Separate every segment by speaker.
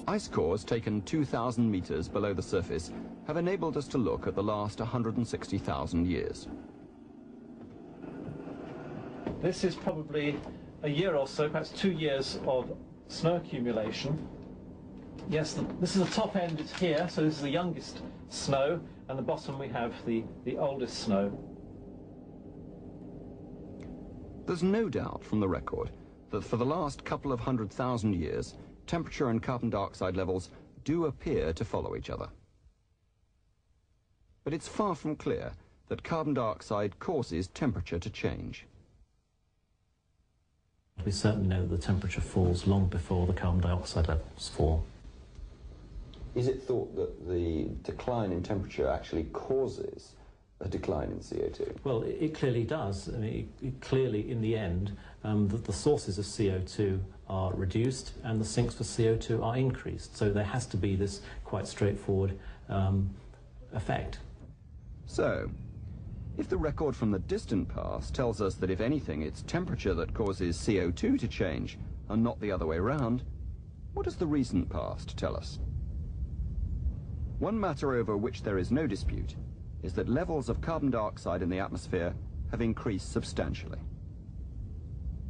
Speaker 1: Ice cores taken 2,000 meters below the surface have enabled us to look at the last 160,000 years.
Speaker 2: This is probably a year or so, perhaps 2 years of snow accumulation. Yes, this is the top end, it's here, so this is the youngest snow, and the bottom we have the oldest snow.
Speaker 1: There's no doubt from the record that for the last couple of 100,000 years, temperature and carbon dioxide levels do appear to follow each other. But it's far from clear that carbon dioxide causes temperature to change.
Speaker 3: We certainly know that the temperature falls long before the carbon dioxide levels fall.
Speaker 1: Is it thought that the decline in temperature actually causes a decline in CO2?
Speaker 3: Well, it clearly does. I mean, it clearly, in the end, that the sources of CO2 are reduced and the sinks for CO2 are increased. So there has to be this quite straightforward effect.
Speaker 1: So, if the record from the distant past tells us that if anything it's temperature that causes CO2 to change and not the other way around, what does the recent past tell us? One matter over which there is no dispute is that levels of carbon dioxide in the atmosphere have increased substantially.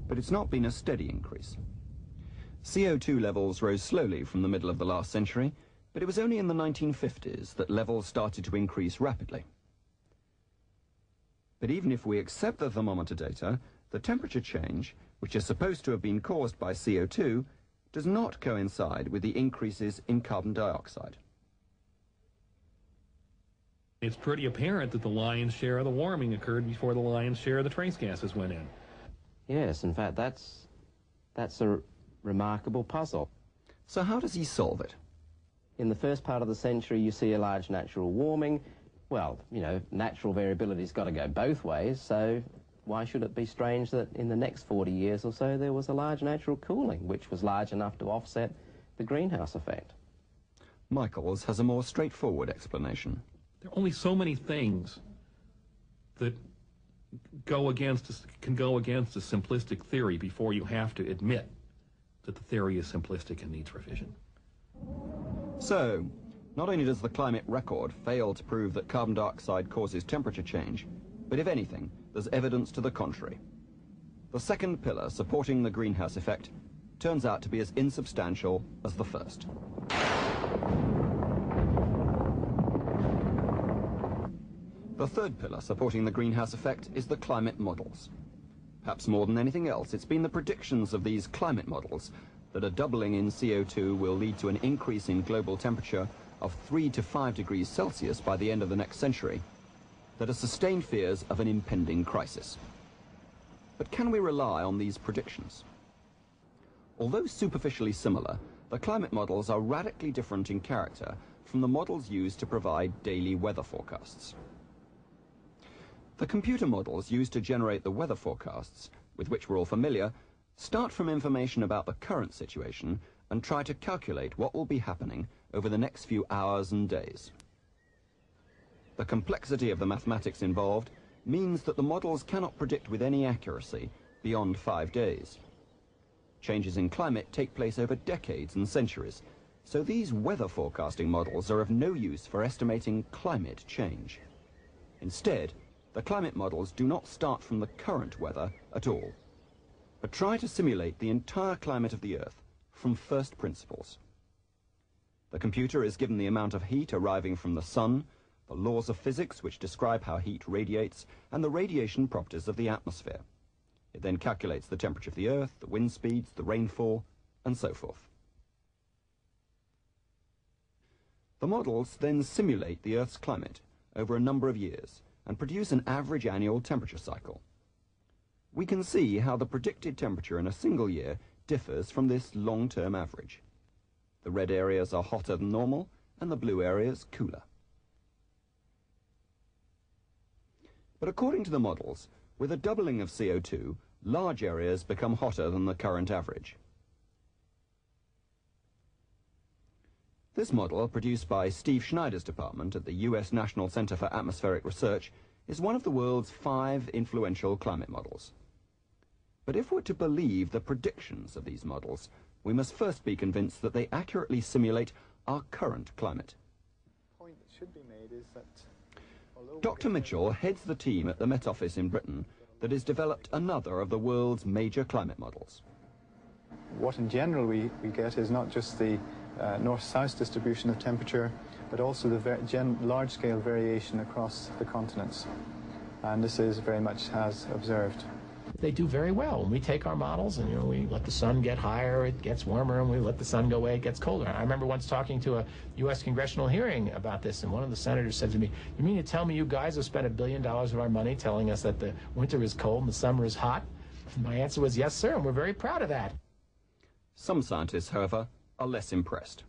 Speaker 1: But it's not been a steady increase. CO2 levels rose slowly from the middle of the last century, but it was only in the 1950s that levels started to increase rapidly. But even if we accept the thermometer data, the temperature change, which is supposed to have been caused by CO2, does not coincide with the increases in carbon dioxide.
Speaker 4: It's pretty apparent that the lion's share of the warming occurred before the lion's share of the trace gases went in.
Speaker 5: Yes, in fact, that's a remarkable puzzle.
Speaker 1: So how does he solve it?
Speaker 5: In the first part of the century, you see a large natural warming. Well, you know, natural variability's got to go both ways, so why should it be strange that in the next 40 years or so there was a large natural cooling, which was large enough to offset the greenhouse effect?
Speaker 1: Michaels has a more straightforward explanation.
Speaker 4: There are only so many things that can go against a simplistic theory before you have to admit that the theory is simplistic and needs revision.
Speaker 1: So, not only does the climate record fail to prove that carbon dioxide causes temperature change, but if anything, there's evidence to the contrary. The second pillar supporting the greenhouse effect turns out to be as insubstantial as the first. The third pillar supporting the greenhouse effect is the climate models. Perhaps more than anything else, it's been the predictions of these climate models that a doubling in CO2 will lead to an increase in global temperature of 3 to 5 degrees Celsius by the end of the next century that have sustained fears of an impending crisis. But can we rely on these predictions? Although superficially similar, the climate models are radically different in character from the models used to provide daily weather forecasts. The computer models used to generate the weather forecasts, with which we're all familiar, start from information about the current situation and try to calculate what will be happening over the next few hours and days. The complexity of the mathematics involved means that the models cannot predict with any accuracy beyond 5 days. Changes in climate take place over decades and centuries, so these weather forecasting models are of no use for estimating climate change. Instead, the climate models do not start from the current weather at all, but try to simulate the entire climate of the Earth from first principles. The computer is given the amount of heat arriving from the sun, the laws of physics which describe how heat radiates, and the radiation properties of the atmosphere. It then calculates the temperature of the Earth, the wind speeds, the rainfall, and so forth. The models then simulate the Earth's climate over a number of years and produce an average annual temperature cycle. We can see how the predicted temperature in a single year differs from this long-term average. The red areas are hotter than normal, and the blue areas cooler. But according to the models, with a doubling of CO2, large areas become hotter than the current average. This model, produced by Steve Schneider's department at the US National Center for Atmospheric Research, is one of the world's 5 influential climate models. But if we're to believe the predictions of these models, we must first be convinced that they accurately simulate our current climate.
Speaker 6: The point that should be made is that
Speaker 1: Dr. Mitchell heads the team at the Met Office in Britain that has developed another of the world's major climate models.
Speaker 6: what in general we get is not just the north-south distribution of temperature, but also the large-scale variation across the continents. And this is very much as observed.
Speaker 7: They do very well. When we take our models and we let the sun get higher, it gets warmer, and we let the sun go away, it gets colder. I remember once talking to a U.S. congressional hearing about this, and one of the senators said to me, "You mean to tell me you guys have spent $1 billion of our money telling us that the winter is cold and the summer is hot?" And my answer was, "Yes, sir, and we're very proud of that."
Speaker 1: Some scientists, however, are less impressed.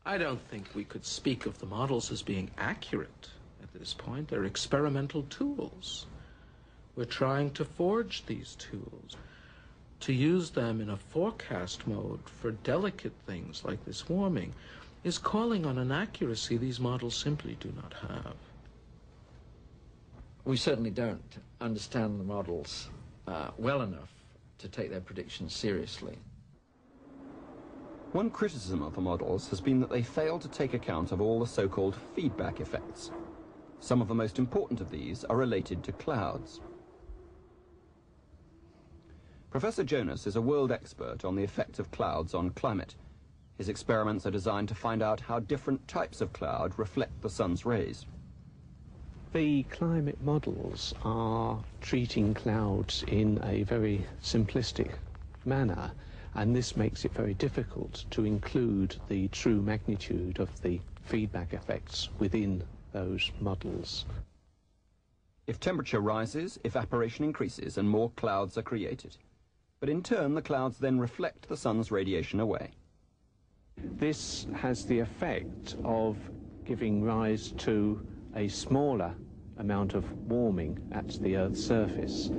Speaker 8: I don't think we could speak of the models as being accurate at this point. They're experimental tools. We're trying to forge these tools. To use them in a forecast mode for delicate things like this warming is calling on an accuracy these models simply do not have.
Speaker 9: We certainly don't understand the models well enough to take their predictions seriously.
Speaker 1: One criticism of the models has been that they fail to take account of all the so-called feedback effects. Some of the most important of these are related to clouds. Professor Jonas is a world expert on the effect of clouds on climate. His experiments are designed to find out how different types of cloud reflect the sun's rays.
Speaker 10: The climate models are treating clouds in a very simplistic manner, and this makes it very difficult to include the true magnitude of the feedback effects within those models.
Speaker 1: If temperature rises, evaporation increases and more clouds are created. But in turn, the clouds then reflect the sun's radiation away.
Speaker 10: This has the effect of giving rise to a smaller amount of warming at the Earth's surface.